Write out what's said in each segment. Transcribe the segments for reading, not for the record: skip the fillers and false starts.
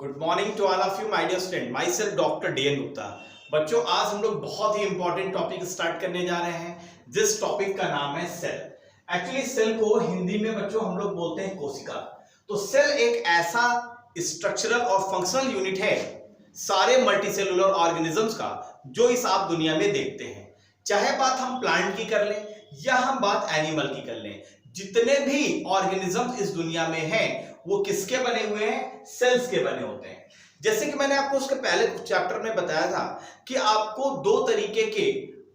Good morning to all of you my dear student, myself doctor D N. Gupta. बच्चों, आज हम लोग बहुत ही इंपॉर्टेंट टॉपिक स्टार्ट करने जा रहे हैं, जिस टॉपिक का नाम है सेल। एक्चुअली सेल को हिंदी में बच्चों हम लोग बोलते हैं कोशिका। तो सेल एक ऐसा स्ट्रक्चरल और फंक्शनल यूनिट है सारे मल्टीसेलुलर ऑर्गेनिजम्स का जो इस आप दुनिया में देखते हैं। चाहे बात हम प्लांट की कर लें या हम बात एनिमल की कर लें, जितने भी ऑर्गेनिजम्स इस दुनिया में हैं वो किसके बने हुए हैं? सेल्स के बने होते हैं। जैसे कि मैंने आपको उसके पहले चैप्टर में बताया था कि आपको दो तरीके के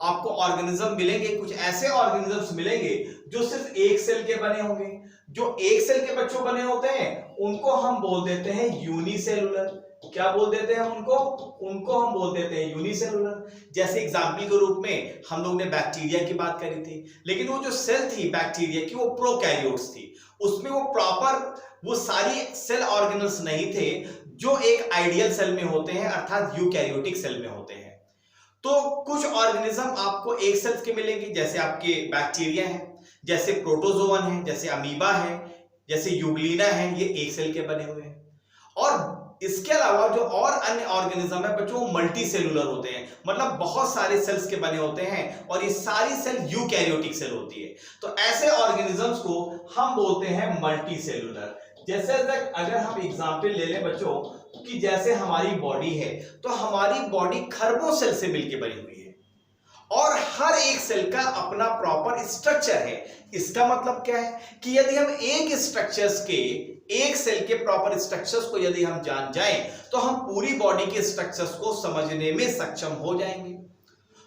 आपको ऑर्गेनिज्म मिलेंगे। कुछ ऐसे ऑर्गेनिजम्स मिलेंगे जो सिर्फ एक सेल के बने होंगे। जो एक सेल के बच्चों बने होते हैं उनको हम बोल देते हैं यूनिसेलुलर। क्या बोल देते हैं उनको हम बोल देते हैं यूनिसेलुलर। जैसे एग्जाम्पल के रूप में हम लोग ने बैक्टीरिया की बात करी थी, लेकिन वो जो सेल थी बैक्टीरिया की वो प्रोकैरियोट्स थी। उसमें वो प्रॉपर वो सारी सेल ऑर्गेनल्स नहीं थे जो एक आइडियल सेल में होते हैं, अर्थात यूकैरियोटिक सेल में होते हैं। तो कुछ ऑर्गेनिज्म आपको एक सेल के मिलेंगे, जैसे आपके बैक्टीरिया हैं, जैसे प्रोटोजोवन है, जैसे अमीबा है, जैसे यूग्लिना है, ये एक सेल के बने हुए हैं। और इसके अलावा जो और अन्य ऑर्गेनिज्म है बच्चों, वो मल्टी सेलुलर होते हैं, मतलब बहुत सारे सेल्स के बने होते हैं और ये सारी सेल यूकैरियोटिक सेल होती है। तो ऐसे ऑर्गेनिजम्स को हम बोलते हैं मल्टी सेलुलर। जैसे अगर हम एग्जांपल ले लें बच्चों कि जैसे हमारी बॉडी है, तो हमारी बॉडी खरबों सेल से मिलकर बनी हुई है और हर एक सेल का अपना प्रॉपर स्ट्रक्चर है। इसका मतलब क्या है कि यदि हम एक स्ट्रक्चर्स के एक सेल के प्रॉपर स्ट्रक्चर्स को यदि हम जान जाएं तो हम पूरी बॉडी के स्ट्रक्चर्स को समझने में सक्षम हो जाएंगे।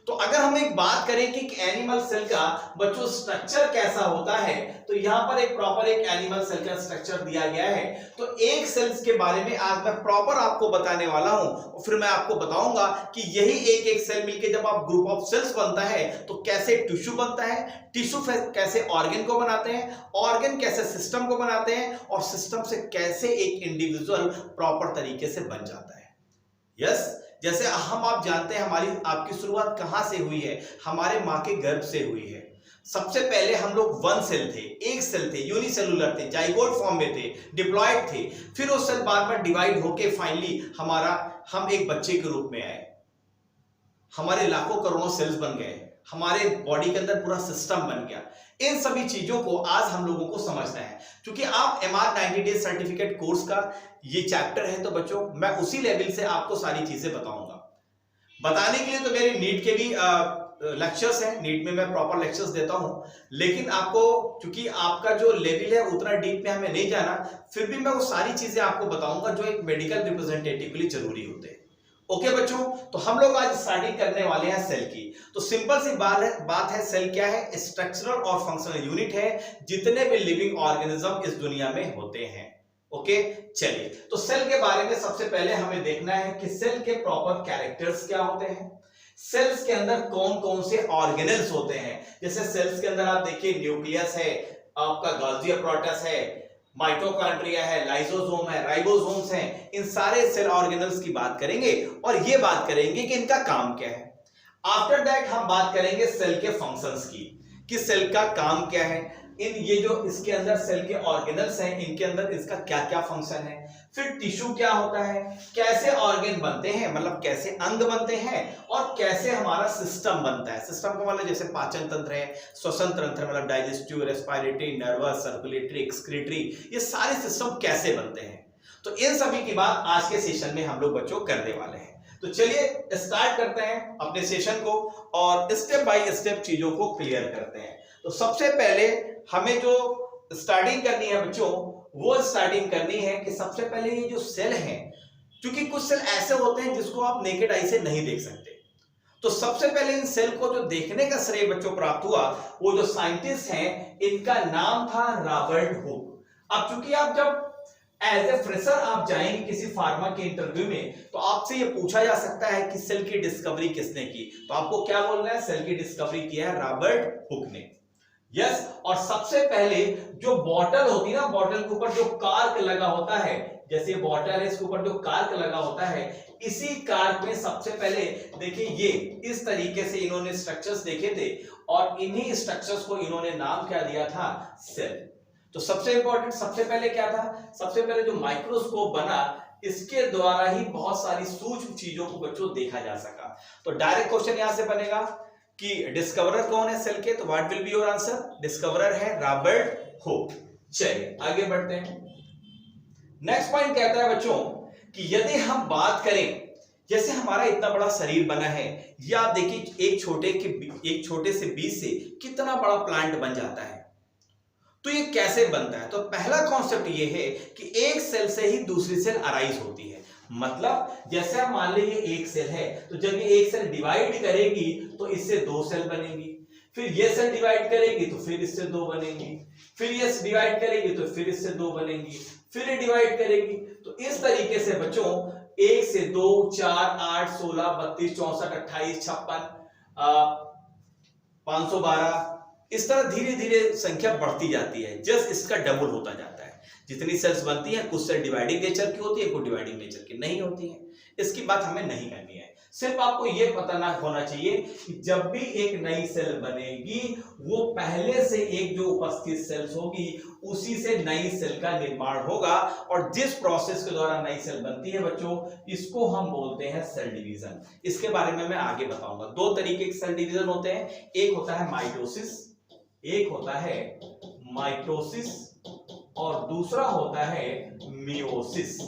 तो अगर हम एक बात करें कि एनिमल सेल का बच्चों स्ट्रक्चर कैसा होता है, तो यहां पर एक प्रॉपर एक एनिमल सेल का स्ट्रक्चर दिया गया है। तो एक सेल्स के बारे में आज मैं प्रॉपर आपको बताने वाला हूं और फिर मैं आपको बताऊंगा कि यही एक एक सेल मिलके जब आप ग्रुप ऑफ सेल्स बनता है तो कैसे टिश्यू बनता है, टिश्यू कैसे ऑर्गन को बनाते हैं, ऑर्गन कैसे सिस्टम को बनाते हैं और सिस्टम से कैसे एक इंडिविजुअल प्रॉपर तरीके से बन जाता है। यस, जैसे आप जानते हैं हमारी आपकी शुरुआत कहां से हुई है? हमारे मां के गर्भ से हुई है। सबसे पहले हम लोग वन सेल थे, एक सेल थे, यूनिसेलुलर थे, जाइगोट फॉर्म में थे, डिप्लॉयड थे। फिर वो सेल बार बार डिवाइड होके फाइनली हम एक बच्चे के रूप में आए। हमारे लाखों करोड़ों सेल्स बन गए, हमारे बॉडी के अंदर पूरा सिस्टम बन गया। इन सभी चीजों को आज हम लोगों को समझना है। क्योंकि आप MR 90 डेज सर्टिफिकेट कोर्स का ये चैप्टर है, तो बच्चों मैं उसी लेवल से आपको सारी चीजें बताऊंगा। बताने के लिए तो मेरे नीट के भी लेक्चर्स हैं, नीट में मैं प्रॉपर लेक्चर्स देता हूं, लेकिन आपको क्योंकि आपका जो लेवल है उतना डीप में हमें नहीं जाना, फिर भी मैं वो सारी चीजें आपको बताऊंगा जो एक मेडिकल रिप्रेजेंटेटिव के लिए जरूरी होते हैं। ओके बच्चों, तो हम लोग आज स्टडी करने वाले हैं सेल की। तो सिंपल सी बात है, सेल क्या है? स्ट्रक्चरल और फंक्शनल यूनिट है जितने भी लिविंग ऑर्गेनिज्म इस दुनिया में होते हैं। ओके, चलिए तो सेल के बारे में सबसे पहले हमें देखना है कि सेल के प्रॉपर कैरेक्टर्स क्या होते हैं, सेल्स के अंदर कौन कौन से ऑर्गेनेल्स होते हैं। जैसे सेल्स के अंदर आप देखिए न्यूक्लियस है, आपका गोल्गी apparatus है, माइटोकॉन्ड्रिया है, लाइसोसोम है, राइबोसोम्स हैं। इन सारे सेल ऑर्गेनल्स की बात करेंगे और ये बात करेंगे कि इनका काम क्या है। आफ्टर दैट हम बात करेंगे सेल के फंक्शंस की, कि सेल का काम क्या है, ये जो इसके अंदर सेल के ऑर्गेनल्स हैं इनके अंदर इसका क्या क्या फंक्शन है। फिर टिश्यू क्या होता है, कैसे ऑर्गन बनते हैं, मतलब कैसे अंग बनते हैं, और कैसे हमारा सिस्टम बनता है। सिस्टम का मतलब जैसे पाचन तंत्र है, श्वसन तंत्र मतलब digestive, respiratory, nervous, circulatory, excretory, ये सारे सिस्टम कैसे बनते हैं। तो इन सभी की बात आज के सेशन में हम लोग बच्चों करने वाले हैं। तो चलिए स्टार्ट करते हैं अपने सेशन को और स्टेप बाय स्टेप चीजों को क्लियर करते हैं। तो सबसे पहले हमें जो स्टार्टिंग करनी है बच्चों, वो स्टार्टिंग करनी है कि सबसे पहले ये जो सेल है, क्योंकि कुछ सेल ऐसे होते हैं जिसको आप नेकेड आई से नहीं देख सकते, तो सबसे पहले इन सेल को जो देखने का श्रेय बच्चों प्राप्त हुआ, वो जो साइंटिस्ट हैं इनका नाम था रॉबर्ट हुक। अब चूंकि आप जब एज ए फ्रेशर आप जाएंगे किसी फार्मा के इंटरव्यू में, तो आपसे ये पूछा जा सकता है कि सेल की डिस्कवरी किसने की, तो आपको क्या बोलना है? सेल की डिस्कवरी की है रॉबर्ट हुक ने। यस, और सबसे पहले जो बॉटल होती है ना, बॉटल के ऊपर जो कार्क लगा होता है, जैसे बॉटल है इसके ऊपर जो कार्क लगा होता है, इसी कार्क में सबसे पहले देखिए ये इस तरीके से इन्होंने स्ट्रक्चर्स देखे थे और इन्हीं स्ट्रक्चर्स को इन्होंने नाम क्या दिया था? सेल। तो सबसे इंपॉर्टेंट सबसे पहले क्या था? सबसे पहले जो माइक्रोस्कोप बना इसके द्वारा ही बहुत सारी सूक्ष्म चीजों को बच्चों देखा जा सका। तो डायरेक्ट क्वेश्चन यहां से बनेगा कि डिस्कवरर कौन है सेल के, तो what will be your answer, discoverer है रॉबर्ट हुक। चलिए आगे बढ़ते हैं। नेक्स्ट पॉइंट कहता है बच्चों कि यदि हम बात करें, जैसे हमारा इतना बड़ा शरीर बना है, या आप देखिए एक छोटे से बीज से कितना बड़ा प्लांट बन जाता है, तो ये कैसे बनता है। तो पहला कॉन्सेप्ट ये है कि एक सेल से ही दूसरी सेल अराइज होती है। मतलब जैसे आप मान लीजिए एक सेल है, तो जब ये एक सेल डिवाइड करेगी तो इससे दो सेल बनेंगी, फिर ये सेल डिवाइड करेगी तो फिर इससे दो बनेंगी, फिर ये डिवाइड करेगी तो फिर इससे दो बनेंगी, फिर ये डिवाइड करेगी। तो इस तरीके से बच्चों 1 से 2, 4, 8, 16, 32, 64, 28, 56, 512, इस तरह धीरे धीरे संख्या बढ़ती जाती है, जस्ट इसका डबल होता जाता है। जितनी सेल्स बनती हैं, कुछ सेल डिवाइडिंग नेचर की होती है, कुछ डिवाइडिंग नेचर की नहीं होती है। इसकी बात हमें नहीं करनी है। सिर्फ आपको यह पता ना होना चाहिए कि जब भी एक नई सेल बनेगी, वो पहले से एक जो उपस्थित सेल्स होगी उसी से नई सेल का निर्माण होगा। और जिस प्रोसेस के द्वारा नई सेल बनती है बच्चों, इसको हम बोलते हैं सेल डिवीजन। इसके बारे में मैं आगे बताऊंगा। दो तरीके के सेल डिवीजन होते हैं, एक होता है माइटोसिस, एक होता है माइटोसिस और दूसरा होता है मियोसिस।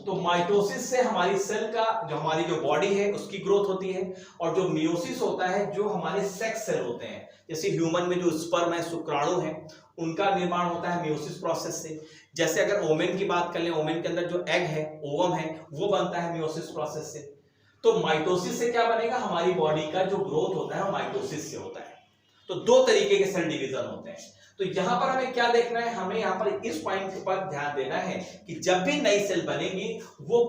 तो माइटोसिस से हमारी सेल का हमारी जो बॉडी है उसकी ग्रोथ होती है, और जो मियोसिस होता है जो हमारे सेक्स सेल होते हैं, जैसे ह्यूमन में जो स्पर्म है, शुक्राणु है, उनका निर्माण होता है मियोसिस प्रोसेस से। जैसे अगर ओमेन की बात कर लें, ओमेन के अंदर जो एग है, ओवम है, वो बनता है मियोसिस प्रोसेस से। तो माइटोसिस से क्या बनेगा, हमारी बॉडी का जो ग्रोथ होता है वो माइटोसिस से होता है। तो दो तरीके के सेल डिवीजन होते हैं। तो यहां पर हमें क्या देखना है, हमें यहां पर इस पॉइंट पर ध्यान देना है कि जब भी नई सेल बनेगी वो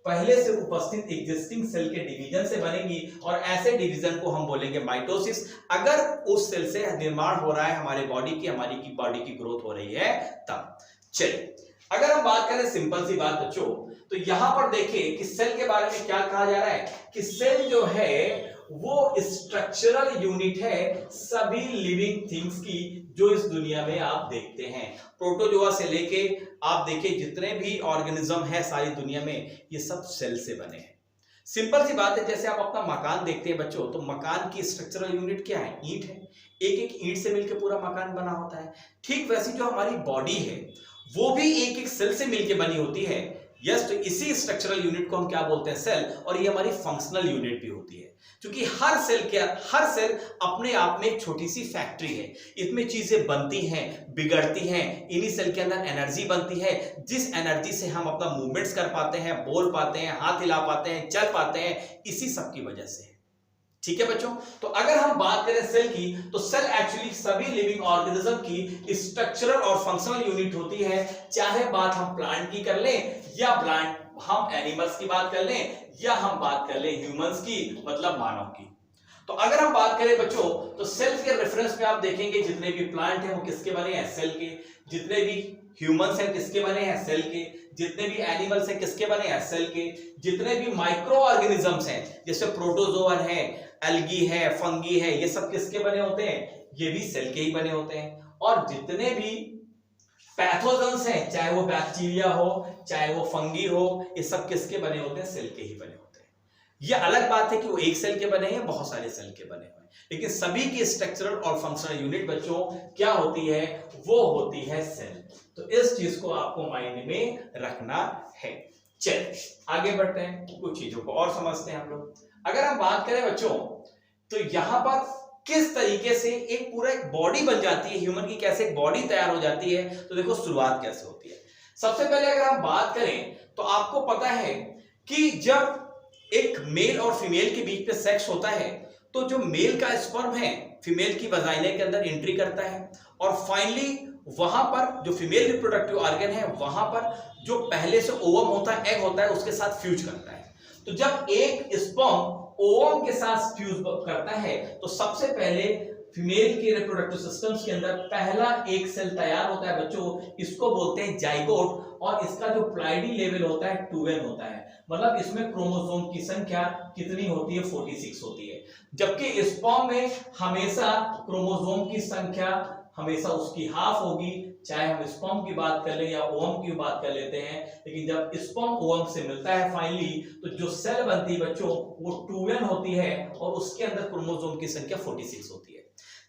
पहले से उपस्थित एग्जिस्टिंग सेल के डिवीजन से बनेगी, और ऐसे डिवीजन को हम बोलेंगे माइटोसिस। अगर उस सेल से निर्माण हो रहा है हमारे बॉडी की बॉडी की ग्रोथ हो रही है तब। चलिए अगर हम बात करें सिंपल सी बात बच्चों, तो यहां पर देखिए कि सेल के बारे में क्या कहा जा रहा है कि सेल जो है वो स्ट्रक्चरल यूनिट है सभी लिविंग थिंग्स की जो इस दुनिया में आप देखते हैं। प्रोटोजोआ से लेके आप देखिए जितने भी ऑर्गेनिज्म है सारी दुनिया में, ये सब सेल से बने हैं। सिंपल सी बात है, जैसे आप अपना मकान देखते हैं बच्चों, तो मकान की स्ट्रक्चरल यूनिट क्या है, ईंट है। एक एक ईंट से मिलकर पूरा मकान बना होता है। ठीक वैसी जो हमारी बॉडी है वो भी एक एक सेल से मिलकर बनी होती है। यस, तो इसी स्ट्रक्चरल यूनिट को हम क्या बोलते हैं, सेल। और ये हमारी फंक्शनल यूनिट भी होती है, क्योंकि हर सेल अपने आप में एक छोटी सी फैक्ट्री है। इसमें चीजें बनती हैं, बिगड़ती हैं, इन्हीं सेल के अंदर एनर्जी बनती है, जिस एनर्जी से हम अपना मूवमेंट्स कर पाते हैं, बोल पाते हैं, हाथ हिला पाते हैं, चल पाते हैं, इसी सब की वजह से। ठीक है बच्चों, तो अगर हम बात करें सेल की, तो सेल एक्चुअली सभी लिविंग ऑर्गेनिज्म की स्ट्रक्चरल और फंक्शनल यूनिट होती है। चाहे बात हम प्लांट की कर लें, या हम एनिमल्स की बात कर लें, या हम बात कर लें ह्यूमंस की, मतलब मानव की। तो अगर हम बात करें बच्चों, तो सेल के रेफरेंस में आप देखेंगे जितने भी प्लांट हैं वो किसके बने हैं, सेल के। जितने भी ह्यूमंस हैं किसके बने हैं, सेल के। जितने भी एनिमल्स हैं किसके बने हैं, सेल के। जितने भी माइक्रो ऑर्गेनिजम्स हैं, जैसे प्रोटोजोअन है, एल्गी है, फंगी है, ये सब किसके बने होते हैं, ये भी सेल के ही बने होते हैं। और जितने भी पैथोजेंस हैं, चाहे वो बैक्टीरिया हो, चाहे वो फंगी हो, ये सब किसके बने होते हैं, सेल के ही बने होते हैं। ये अलग बात है कि वो एक सेल के बने हैं, बहुत सारे सेल के बने हुए हैं, लेकिन सभी की स्ट्रक्चरल और फंक्शनल यूनिट बच्चों क्या होती है, वो होती है सेल। तो इस चीज को आपको माइंड में रखना है। चलिए आगे बढ़ते हैं, कुछ चीजों को और समझते हैं हम लोग। अगर हम बात करें बच्चों, तो यहां पर किस तरीके से एक पूरा एक बॉडी बन जाती है, ह्यूमन की कैसे एक बॉडी तैयार हो जाती है, तो देखो शुरुआत कैसे होती है। सबसे पहले अगर हम बात करें, तो आपको पता है कि जब एक मेल और फीमेल के बीच में सेक्स होता है, तो जो मेल का स्पर्म है फीमेल की वजाइना के अंदर एंट्री करता है, और फाइनली वहां पर जो फीमेल रिप्रोडक्टिव ऑर्गन है, वहां पर जो पहले से ओवम होता है, एग होता है, उसके साथ फ्यूज करता है। तो जब एक स्पर्म ओवम के साथ फ्यूज करता है, तो सबसे पहले फीमेल के रिप्रोडक्टिव सिस्टम्स के अंदर पहला एक सेल तैयार होता है बच्चों, इसको बोलते हैं जाइगोट। और इसका जो प्लाइडी लेवल होता है 2n होता है, मतलब इसमें क्रोमोसोम की संख्या कितनी होती है, 46 होती है। जबकि स्पर्म में हमेशा क्रोमोसोम की संख्या हमेशा उसकी हाफ होगी, चाहे हम स्पर्म की बात कर ले या ओवम की बात कर लेते हैं। लेकिन जब स्पर्म ओवम से मिलता है फाइनली, तो जो सेल बनती है बच्चों वो 2n होती है और उसके अंदर क्रोमोसोम की संख्या 46 होती है।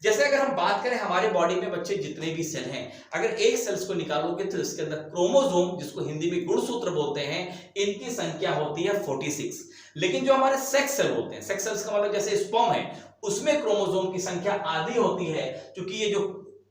जैसे अगर हम बात करें हमारे बॉडी में बच्चे जितने भी सेल हैं, अगर एक सेल्स को निकालोगे तो इसके अंदर क्रोमोसोम, जिसको हिंदी में गुणसूत्र बोलते हैं, इनकी संख्या होती है 46। लेकिन जो हमारे सेक्स सेल होते हैं, सेक्स सेल्स का मतलब जैसे स्पर्म है, उसमें क्रोमोसोम की संख्या आधी होती है, क्योंकि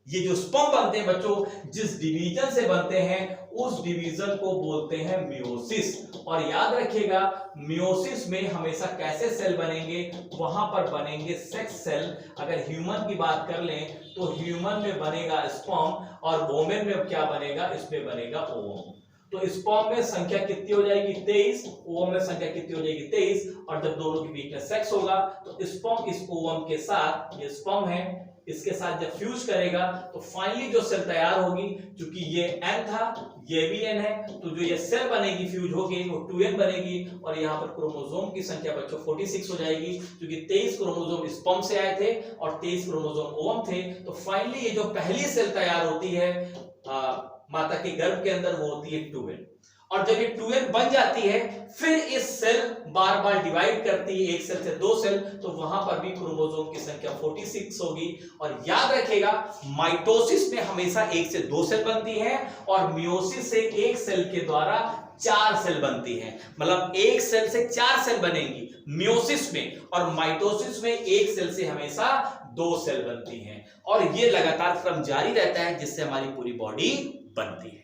ये जो स्पर्म बनते हैं बच्चों, जिस डिवीजन से बनते हैं उस डिवीजन को बोलते हैं मियोसिस। और याद रखिएगा मियोसिस में हमेशा कैसे सेल बनेंगे, वहां पर बनेंगे सेक्स सेल। अगर ह्यूमन की बात कर लें तो ह्यूमन में बनेगा स्पर्म और वोमेन में क्या बनेगा, इसमें बनेगा ओवम। तो स्पर्म में संख्या कितनी हो जाएगी 23, ओवम में संख्या कितनी हो जाएगी 23। और जब दोनों के बीच में सेक्स होगा तो स्पर्म इस ओवम के साथ, ये स्पर्म है, इसके साथ जब फ्यूज करेगा तो फाइनली जो सेल तैयार होगी, क्योंकि ये n था ये भी n है, तो जो ये सेल बनेगी फ्यूज होगी वो 2n बनेगी। और यहाँ पर क्रोमोसोम की संख्या बच्चों 46 हो जाएगी, क्योंकि 23 क्रोमोसोम स्पर्म से आए थे और 23 क्रोमोसोम ओवम थे। तो फाइनली ये जो पहली सेल तैयार होती है माता के गर्भ के अंदर, वो होती है 2n। और जब ये 2n बन जाती है, फिर इस सेल बार बार डिवाइड करती है, एक सेल से दो सेल, तो वहां पर भी क्रोमोसोम की संख्या 46 होगी। और याद रखिएगा माइटोसिस में हमेशा एक से दो सेल बनती है और मियोसिस से एक सेल के द्वारा 4 सेल बनती है। मतलब एक सेल से 4 सेल बनेंगी मियोसिस में, और माइटोसिस में एक सेल से हमेशा 2 सेल बनती हैं। और ये लगातार क्रम जारी रहता है, जिससे हमारी पूरी बॉडी बनती है।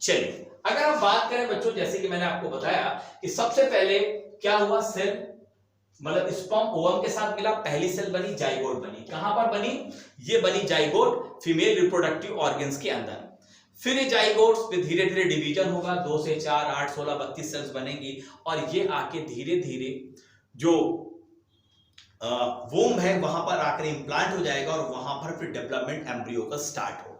चलिए अगर हम बात करें बच्चों, जैसे कि मैंने आपको बताया कि सबसे पहले क्या हुआ, सेल मतलब स्पर्म ओवम के साथ मिला, पहली सेल बनी, जाइगोट बनी। कहां पर बनी, ये बनी जाइगोट फीमेल रिप्रोडक्टिव ऑर्गन्स के अंदर। फिर ये जाइगोट्स पे धीरे धीरे डिवीजन होगा, 2 से 4, 8, 16, 32 सेल्स बनेगी। और ये आके धीरे धीरे जो वोम है वहां पर आकर इंप्लांट हो जाएगा और वहां पर फिर डेवलपमेंट एम्ब्रियो का स्टार्ट होगा।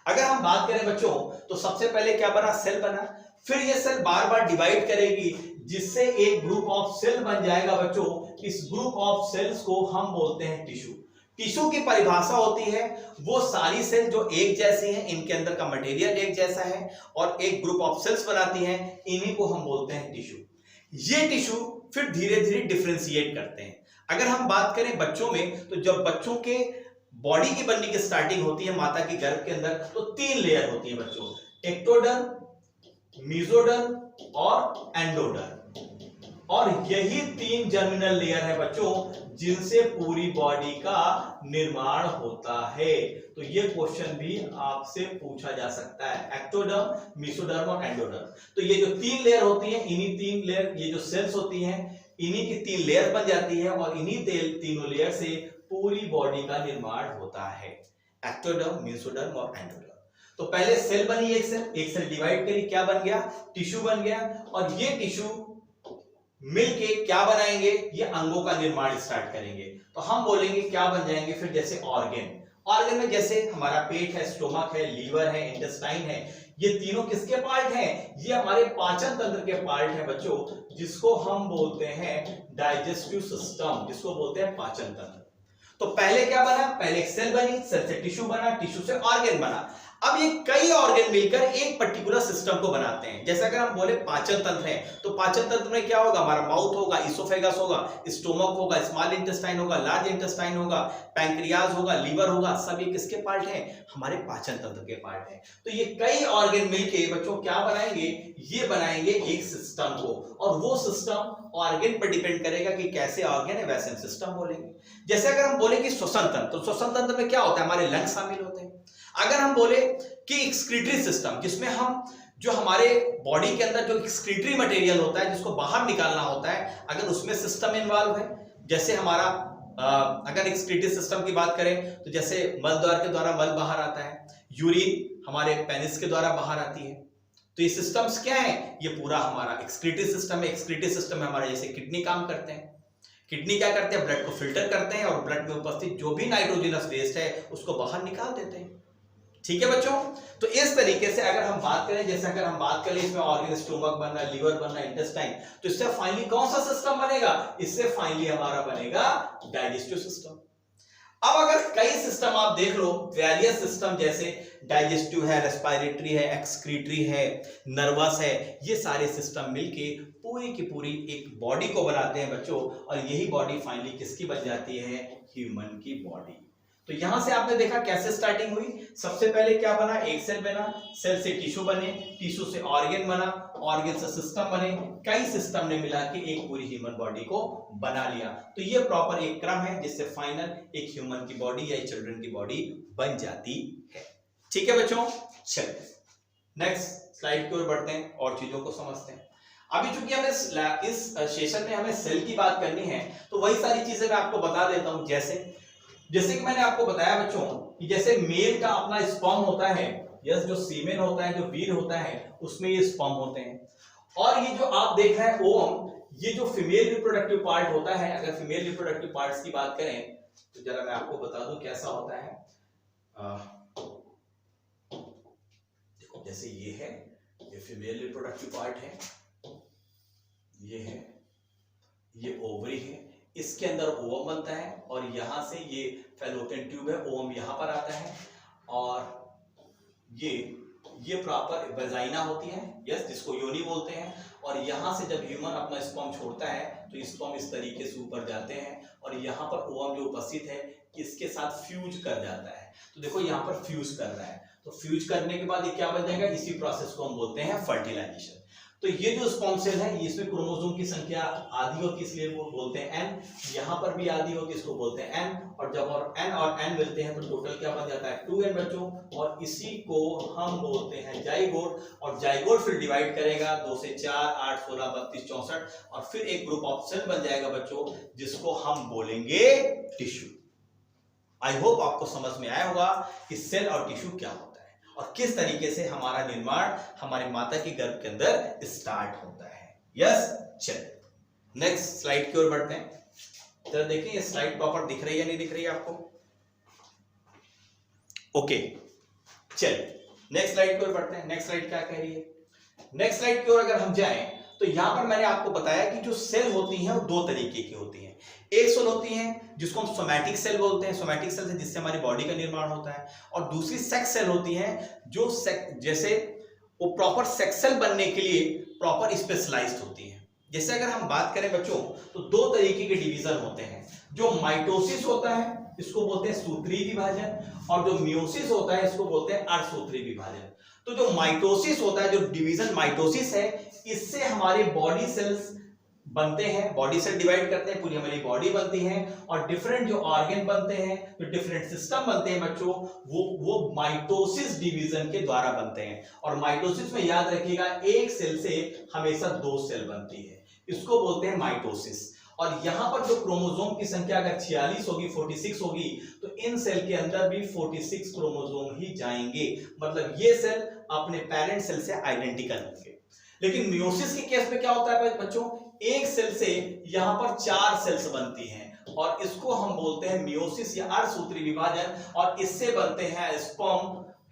अगर हम बात करें बच्चों तो सबसे पहले क्या बना, सेल बना। फिर ये सेल बार बार डिवाइड करेगी, जिससे एक ग्रुप ऑफ सेल बन जाएगा बच्चों। इस ग्रुप ऑफ सेल्स को हम बोलते हैं टिश्यू। टिश्यू की परिभाषा होती है वो सारी सेल जो एक जैसी हैं, इनके अंदर का मटेरियल एक जैसा है और एक ग्रुप ऑफ सेल्स बनाती हैं, इन्हीं को हम बोलते हैं टिश्यू। ये टिश्यू फिर धीरे धीरे डिफरेंशिएट करते हैं। अगर हम बात करें बच्चों में, तो जब बच्चों के बॉडी की बनने की स्टार्टिंग होती है माता के गर्भ के अंदर, तो 3 लेयर होती है बच्चों, एक्टोडर्म, मेसोडर्म और एंडोडर्म। और यही 3 जर्मिनल लेयर है बच्चों, जिनसे पूरी बॉडी का निर्माण होता है। तो ये क्वेश्चन भी आपसे पूछा जा सकता है, एक्टोडर्म, मेसोडर्म और एंडोडर्म। तो ये जो 3 लेयर होती हैं, इन्हीं 3 लेयर, ये जो सेल्स होती हैं, इन्हीं की 3 लेयर बन जाती है और इन्हीं तीनों लेयर से पूरी बॉडी का निर्माण होता है, एक्टोडर्म, मेसोडर्म और एंडोडर्म। तो पहले सेल बनी, एक सेल डिवाइड करी, क्या बन गया, टिश्यू बन गया। और ये टिश्यू मिलके क्या बनाएंगे, ये अंगों का निर्माण स्टार्ट करेंगे। तो हम बोलेंगे क्या बन जाएंगे फिर, जैसे ऑर्गन में जैसे हमारा पेट है, स्टोमक है, लीवर है, इंटेस्टाइन है, ये तीनों किसके पार्ट हैं, ये हमारे पाचन तंत्र के पार्ट हैं बच्चों, जिसको हम बोलते हैं डाइजेस्टिव सिस्टम, जिसको बोलते हैं पाचन तंत्र। तो पहले क्या बना, पहले एक सेल बनी, सेल से टिश्यू बना, टिश्यू से ऑर्गन बना। अब ये कई ऑर्गन मिलकर एक पर्टिकुलर सिस्टम को बनाते हैं। जैसे अगर हम बोले पाचन तंत्र है, तो पाचन तंत्र में क्या होगा, हमारा माउथ होगा, इसोफेगस होगा, स्टोमक होगा, स्मॉल इंटेस्टाइन होगा, लार्ज इंटेस्टाइन होगा, पैंक्रियाज होगा, लीवर होगा, सब ये किसके पार्ट हैं, हमारे पाचन तंत्र के पार्ट हैं। तो ये कई ऑर्गन मिलके बच्चों क्या बनाएंगे, ये बनाएंगे एक सिस्टम को, और वो सिस्टम ऑर्गन पर डिपेंड करेगा कि कैसे ऑर्गन है वैसे हम सिस्टम बोलेंगे। जैसे अगर हम बोले कि श्वसन तंत्र, तो श्वसन तंत्र में क्या होता है, हमारे लंग्स शामिल होते हैं। अगर हम बोले कि एक्सक्रीटरी सिस्टम, जिसमें हम जो हमारे बॉडी के अंदर जो एक्सक्रीटरी मटेरियल होता है जिसको बाहर निकालना होता है, अगर उसमें सिस्टम इन्वॉल्व है, जैसे हमारा अगर एक्सक्रीटरी सिस्टम की बात करें तो जैसे मल द्वार के द्वारा मल बाहर आता है, यूरिन हमारे पेनिस के द्वारा बाहर आती है। तो ये सिस्टम्स क्या है, ये पूरा हमारा एक्सक्रीटरी सिस्टम है। एक्सक्रीटरी सिस्टम में हमारे जैसे किडनी काम करते हैं। किडनी क्या करते हैं, ब्लड को फिल्टर करते हैं और ब्लड में उपस्थित जो भी नाइट्रोजनस वेस्ट है उसको बाहर निकाल देते हैं। ठीक है बच्चों, तो इस तरीके से अगर हम बात करें, जैसे अगर हम बात करें इसमें ऑर्गन, स्टोमक बनना, लीवर बनना, इंटेस्टाइन, तो इससे फाइनली कौन सा सिस्टम बनेगा, इससे फाइनली हमारा बनेगा डाइजेस्टिव सिस्टम। अब अगर कई सिस्टम आप देख लो, वेरियस सिस्टम जैसे डाइजेस्टिव है, रेस्पिरेटरी है, एक्सक्रीटरी है, नर्वस है, ये सारे सिस्टम मिलके पूरी की पूरी एक बॉडी को बनाते हैं बच्चों, और यही बॉडी फाइनली किसकी बन जाती है? ह्यूमन की बॉडी। तो यहां से आपने देखा कैसे स्टार्टिंग हुई। सबसे पहले क्या बना? एक सेल बना, सेल से टिश्यू बने, टिश्यू से ऑर्गन बना, ऑर्गन से सिस्टम बने, कई सिस्टम ने मिला के एक पूरी ह्यूमन बॉडी को बना लिया। तो ये प्रॉपर एक क्रम है जिससे फाइनल एक ह्यूमन की बॉडी या चिल्ड्रन की बॉडी बन जाती है। ठीक है बच्चों, चलिए नेक्स्ट स्लाइड की ओर बढ़ते हैं और चीजों को समझते हैं। अभी चूंकि हमें इस सेशन में हमें सेल की बात करनी है, तो वही सारी चीजें मैं आपको बता देता हूं। जैसे कि मैंने आपको बताया बच्चों कि जैसे मेल का अपना स्पर्म होता है, यस, जो सीमेन होता है, जो वीर होता है, उसमें ये स्पर्म होते हैं। और ये जो आप देख रहे हैं ओवम, ये जो फीमेल रिप्रोडक्टिव पार्ट होता है, अगर फीमेल रिप्रोडक्टिव पार्ट्स की बात करें तो जरा मैं आपको बता दूं कैसा होता है। देखो जैसे ये है, ये फीमेल रिप्रोडक्टिव पार्ट है, ये है, ये ओवरी है, इसके अंदर ओवम बनता है और यहां से ये फैलोपियन ट्यूब है, ओवम यहां पर आता है, और ये प्रॉपर वेजाइना होती है, यस, जिसको योनि बोलते हैं। और यहां से जब ह्यूमन अपना स्पर्म छोड़ता है तो स्पर्म इस तरीके से ऊपर जाते हैं और यहां पर ओवम जो उपस्थित है इसके साथ फ्यूज कर जाता है। तो देखो यहां पर फ्यूज कर रहा है, तो फ्यूज करने के बाद ये क्या बन जाएगा? इसी प्रोसेस को हम बोलते हैं फर्टिलाइजेशन। तो ये जो स्पर्म सेल है, इसमें क्रोमोसोम की संख्या आधी होती है, इसलिए वो बोलते हैं n। यहाँ पर भी आधी होती है, इसको बोलते हैं n। और जब और n और n मिलते हैं तो टोटल क्या बन जाता है? 2n बच्चों। और इसी को हम बोलते हैं जाइगोट। और जाइगोट फिर डिवाइड करेगा 2 से 4, 8, 16, 32, 64, और फिर एक ग्रुप ऑफ सेल बन जाएगा बच्चों, जिसको हम बोलेंगे टिश्यू। आई होप आपको समझ में आया होगा कि सेल और टिश्यू क्या होता है और किस तरीके से हमारा निर्माण हमारी माता के गर्भ के अंदर स्टार्ट होता है। यस, चलिए नेक्स्ट स्लाइड की ओर बढ़ते हैं। जरा देखिए ये स्लाइड प्रॉपर दिख रही है नहीं दिख रही है आपको? ओके, चलिए नेक्स्ट स्लाइड की ओर बढ़ते हैं। नेक्स्ट स्लाइड क्या कह रही है? नेक्स्ट स्लाइड की ओर अगर हम जाएं तो यहां पर मैंने आपको बताया कि जो सेल होती हैं वो 2 तरीके की होती हैं। एक सेल होती है जिसको हम सोमैटिक सेल बोलते हैं, सोमैटिक सेल से जिससे हमारी बॉडी का निर्माण होता है। और दूसरी सेक्स सेल होती है जो जैसे वो प्रॉपर सेक्स सेल बनने के लिए प्रॉपर स्पेशलाइज्ड होती है। जैसे अगर हम बात करें बच्चों तो 2 तरीके के डिवीजन होते हैं। जो माइटोसिस होता है इसको बोलते हैं सूत्री विभाजन, और जो मियोसिस होता है इसको बोलते हैं अर्धसूत्री विभाजन। तो जो माइटोसिस होता है, जो डिवीजन माइटोसिस है, इससे हमारे बॉडी सेल्स बनते हैं, बॉडी सेल डिवाइड करते हैं, पूरी हमारी बॉडी बनती है, और डिफरेंट जो ऑर्गन बनते हैं, जो डिफरेंट सिस्टम बनते हैं बच्चों, वो माइटोसिस डिवीजन के द्वारा बनते हैं। और माइटोसिस में याद रखिएगा एक सेल से हमेशा 2 सेल बनती है, इसको बोलते हैं माइटोसिस। और यहां पर जो क्रोमोसोम की संख्या अगर 46 होगी, 46 होगी, तो इन सेल के अंदर भी 46 क्रोमोसोम ही जाएंगे, मतलब ये सेल अपने पेरेंट सेल से आइडेंटिकल होंगे। लेकिन मियोसिस के केस में क्या होता है बच्चों? एक सेल से यहां पर 4 सेल्स बनती हैं और इसको हम बोलते हैं मियोसिस या अर्धसूत्री विभाजन। और इससे बनते हैं स्पर्म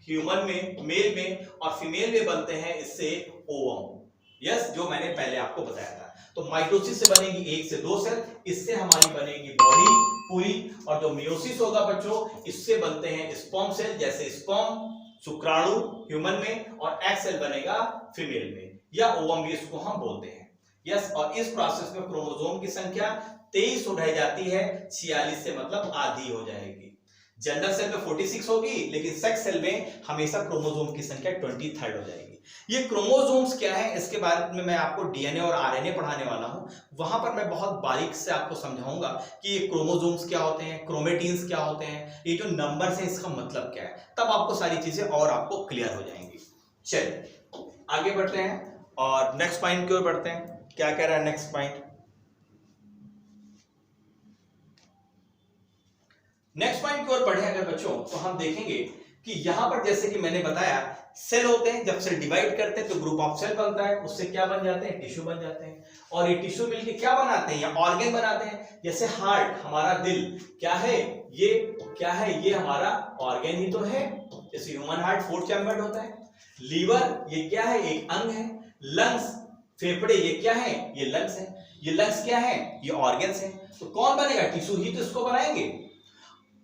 ह्यूमन में, मेल में, और फीमेल में बनते हैं इससे ओवम। यस, जो मैंने पहले आपको बताया था। तो माइटोसिस से बनेगी 1 से 2 सेल, इससे हमारी बनेगी बॉडी पूरी। और जो मियोसिस होगा बच्चों, इससे बनते हैं स्पर्म सेल, जैसे स्पर्म शुक्राणु ह्यूमन में, और एग सेल बनेगा फीमेल में, या ओवम भी इसको हम बोलते हैं। यस, और इस प्रोसेस में क्रोमोसोम की संख्या 23 उठाई जाती है, 46 से मतलब आधी हो जाएगी। जनरल सेल में 46 होगी, लेकिन सेक्स सेल में हमेशा क्रोमोसोम की संख्या 23 हो जाएगी। ये क्रोमोसोम्स क्या है इसके बारे में मैं आपको डीएनए और आरएनए पढ़ाने वाला हूं, वहां पर मैं बहुत बारीक से आपको समझाऊंगा कि ये क्रोमोसोम्स क्या होते हैं, क्रोमेटिन्स क्या होते हैं, ये जो नंबर्स है इसका मतलब क्या है, तब आपको सारी चीजें और आपको क्लियर हो जाएंगी। चलिए आगे बढ़ते हैं और नेक्स्ट पॉइंट की ओर बढ़ते हैं। क्या कह रहा है नेक्स्ट पॉइंट? नेक्स्ट पॉइंट की ओर बढ़े अगर बच्चों तो हम देखेंगे कि यहां पर जैसे कि मैंने बताया सेल होते हैं, जब सेल डिवाइड करते हैं तो ग्रुप ऑफ सेल बनता है, उससे क्या बन जाते हैं? टिश्यू बन जाते हैं। और ये टिश्यू मिलके क्या बनाते हैं? या ऑर्गन बनाते हैं। जैसे हार्ट, हमारा दिल क्या है? ये क्या है? ये हमारा ऑर्गन ही तो है। जैसे ह्यूमन हार्ट 4 चैम्बर्ड होता है। लीवर ये क्या है? एक अंग है। लंग्स, फेफड़े ये क्या है? ये लंग्स है। ये लंग्स क्या है? ये ऑर्गन्स हैं। तो कौन बनेगा? टिश्यू ही तो इसको बनाएंगे।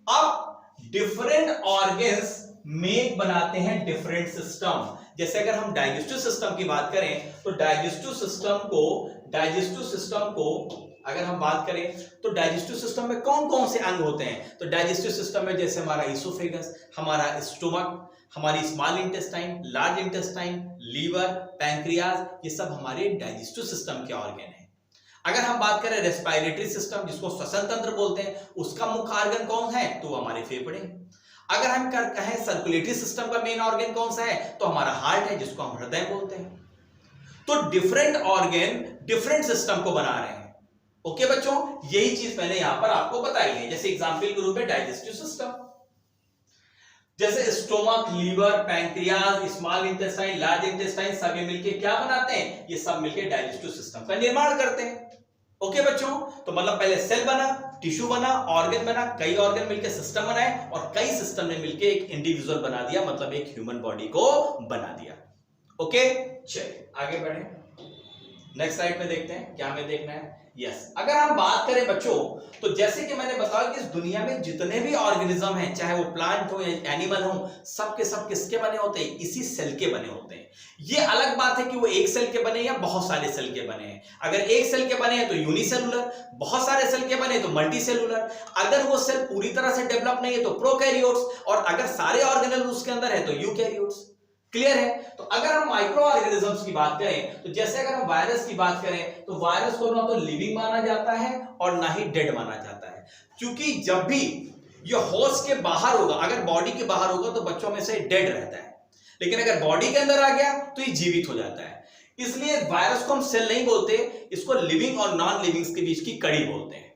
अब डिफरेंट ऑर्गन्स में बनाते हैं डिफरेंट सिस्टम। जैसे अगर हम डाइजेस्टिव सिस्टम की बात करें तो डाइजेस्टिव सिस्टम को अगर हम बात करें तो डाइजेस्टिव सिस्टम में कौन कौन से अंग होते हैं, तो डाइजेस्टिव सिस्टम में जैसे हमारा इसोफेगस, हमारा स्टोमक, हमारी small intestine, large intestine, liver, pancreas, ये सब हमारे डाइजेस्टिव सिस्टम के ऑर्गन हैं। अगर हम बात करें रेस्पिरेटरी सिस्टम जिसको श्वसन तंत्र बोलते हैं, उसका मुख्य ऑर्गन कौन है, तो हमारे फेफड़े। अगर हम कहें सर्कुलेटरी सिस्टम का मेन ऑर्गन कौन सा है, तो हमारा हार्ट है जिसको हम हृदय बोलते हैं। तो डिफरेंट ऑर्गन डिफरेंट सिस्टम को बना रहे हैं। ओके बच्चों, यही चीज मैंने यहां पर आपको बताई है। जैसे एग्जांपल के रूप में डाइजेस्टिव सिस्टम, जैसे stomach, liver, pancreas, small intestine, large intestine, सब ये मिलके क्या बनाते हैं, ये सब मिलके डाइजेस्टिव सिस्टम का निर्माण करते हैं। ओके बच्चों, तो मतलब पहले सेल बना, टिश्यू बना, ऑर्गन बना, कई ऑर्गन मिलकर सिस्टम बनाए और कई सिस्टम ने मिलकर एक इंडिविजुअल बना दिया, मतलब एक ह्यूमन बॉडी को बना दिया। ओके, चलिए आगे बढ़े, नेक्स्ट स्लाइड में देखते हैं क्या हमें देखना है। यस, अगर हम बात करें बच्चों तो जैसे कि मैंने बताया कि इस दुनिया में जितने भी ऑर्गेनिज्म हैं, चाहे वो प्लांट हो या एनिमल हो, सब के सब किसके बने होते हैं, इसी सेल के बने होते हैं। ये अलग बात है कि वो एक सेल के बने या बहुत सारे सेल के बने हैं। अगर एक सेल के बने हैं तो यूनिसेलुलर, बहुत सारे सेल के बने तो मल्टीसेलुलर, अगर वो सेल पूरी तरह से डेवलप नहीं है तो प्रोकैरियोट्स, और अगर सारे ऑर्गेनेल उसके अंदर है तो यूकैरियोट्स। क्लियर है? तो अगर हम माइक्रो ऑर्गेनिजम्स की बात करें तो जैसे अगर हम वायरस की बात करें तो वायरस को ना तो लिविंग माना जाता है और ना ही डेड माना जाता है, क्योंकि जब भी ये होस्ट के बाहर होगा, अगर बॉडी के बाहर होगा तो बच्चों में से डेड रहता है, लेकिन अगर बॉडी के अंदर आ गया तो ये जीवित हो जाता है। इसलिए वायरस को हम सेल नहीं बोलते, इसको लिविंग और नॉन लिविंग के बीच की कड़ी बोलते हैं।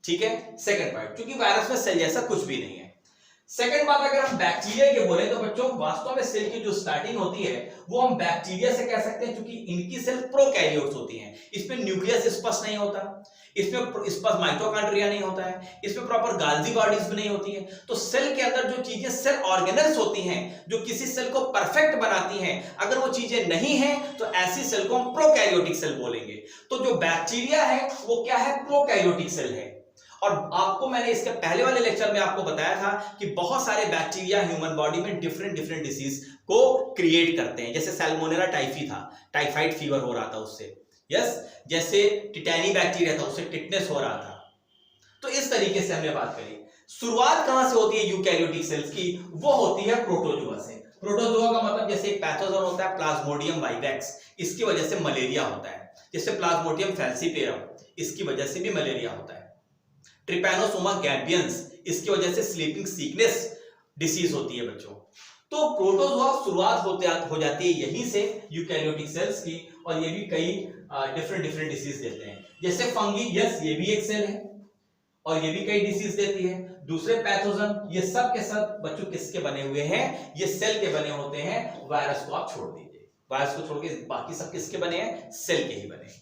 ठीक है, सेकंड पॉइंट, क्योंकि वायरस में सेल जैसा कुछ भी नहीं है। सेकंड बात, अगर हम बैक्टीरिया के बोले तो बच्चों वास्तव में सेल की जो स्टार्टिंग होती है वो हम बैक्टीरिया से कह सकते हैं, क्योंकि इनकी सेल प्रोकैरियोट्स होती हैं। इसमें न्यूक्लियस स्पष्ट नहीं होता, इसमें स्पष्ट माइटोकॉन्ड्रिया नहीं होता है, इसमें प्रॉपर गाल्जी बॉडीज भी नहीं होती है। तो सेल के अंदर जो चीजें सेल ऑर्गेनल्स होती हैं जो किसी सेल को परफेक्ट बनाती हैं, अगर वो चीजें नहीं हैं तो ऐसी सेल को हम प्रोकैरियोटिक सेल बोलेंगे। तो जो बैक्टीरिया है वो क्या है, प्रोकैरियोटिक सेल है। और आपको मैंने इसके पहले वाले लेक्चर में आपको बताया था कि बहुत सारे बैक्टीरिया ह्यूमन बॉडी में डिफरेंट डिसीज को क्रिएट करते हैं। जैसे सैल्मोनेला टाइफी था, टाइफाइड फीवर हो रहा था उससे, यस, जैसे टिटैनी बैक्टीरिया था उससे टिटनेस हो रहा था। तो इस तरीके से हमने बात करी। शुरुआत कहां से होती है यूकैरियोटिक सेल्स की, वो होती है प्रोटोजोआ से। प्रोटोजोआ का मतलब जैसे एक पैथोजन होता है प्लाज्मोडियम वाइवेक्स, इसकी वजह से मलेरिया होता है। जैसे प्लाज्मोडियम फैल्सीपेरम, इसकी वजह से भी मलेरिया होता है। ट्रिपैनोसोमा गैम्बियंस, इसकी वजह से स्लीपिंग सिकनेस डिसीज होती है बच्चों। तो प्रोटोजोआ शुरुआत हो जाती है यहीं से यूकैरियोटिक सेल्स की, और ये भी कई डिफरेंट डिसीज देते हैं। जैसे फंगी, यस, ये भी एक सेल है और ये भी कई डिसीज देती है। दूसरे पैथोजन, ये सब के सब बच्चों किसके बने हुए हैं, ये सेल के बने होते हैं। वायरस को आप छोड़ दीजिए, वायरस को छोड़ के बाकी सब किसके बने हैं, सेल के ही बने।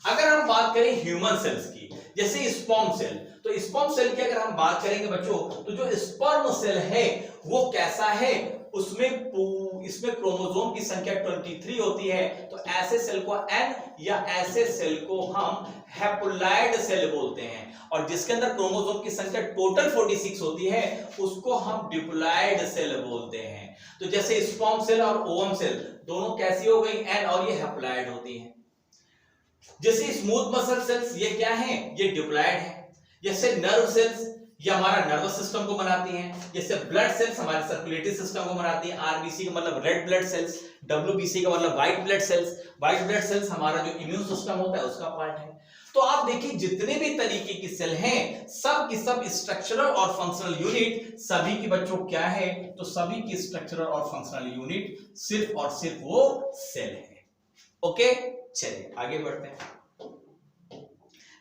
अगर हम बात करें ह्यूमन सेल्स की, जैसे स्पर्म सेल, तो स्पर्म सेल की अगर हम बात करेंगे बच्चों तो जो स्पर्म सेल है वो कैसा है, इसमें क्रोमोसोम की संख्या 23 होती है। तो ऐसे सेल को एन या ऐसे सेल को हम हैप्लॉइड सेल बोलते हैं, और जिसके अंदर क्रोमोसोम की संख्या टोटल 46 होती है उसको हम डिप्लॉइड सेल बोलते हैं। तो जैसे स्पर्म सेल और ओवम सेल दोनों कैसी हो गई, एन, और ये हैप्लॉइड होती है। जैसे स्मूथ मसल सेल्स, ये क्या है, ये डिप्लॉइड है। जैसे नर्व सेल्स, ये हमारा नर्वस सिस्टम को बनाती हैं। जैसे ब्लड सेल्स हमारे सर्कुलेटरी सिस्टम को बनाती हैं। आरबीसी का मतलब रेड ब्लड सेल्स, डब्ल्यूबीसी का मतलब white blood cells. White blood cells हमारा जो इम्यून सिस्टम होता है उसका पार्ट है। तो आप देखिए जितने भी तरीके की सेल हैं सब की सब स्ट्रक्चरल और फंक्शनल यूनिट सभी की बच्चों क्या है, तो सभी की स्ट्रक्चरल और फंक्शनल यूनिट सिर्फ और सिर्फ वो सेल है। ओके, चलिए आगे बढ़ते हैं।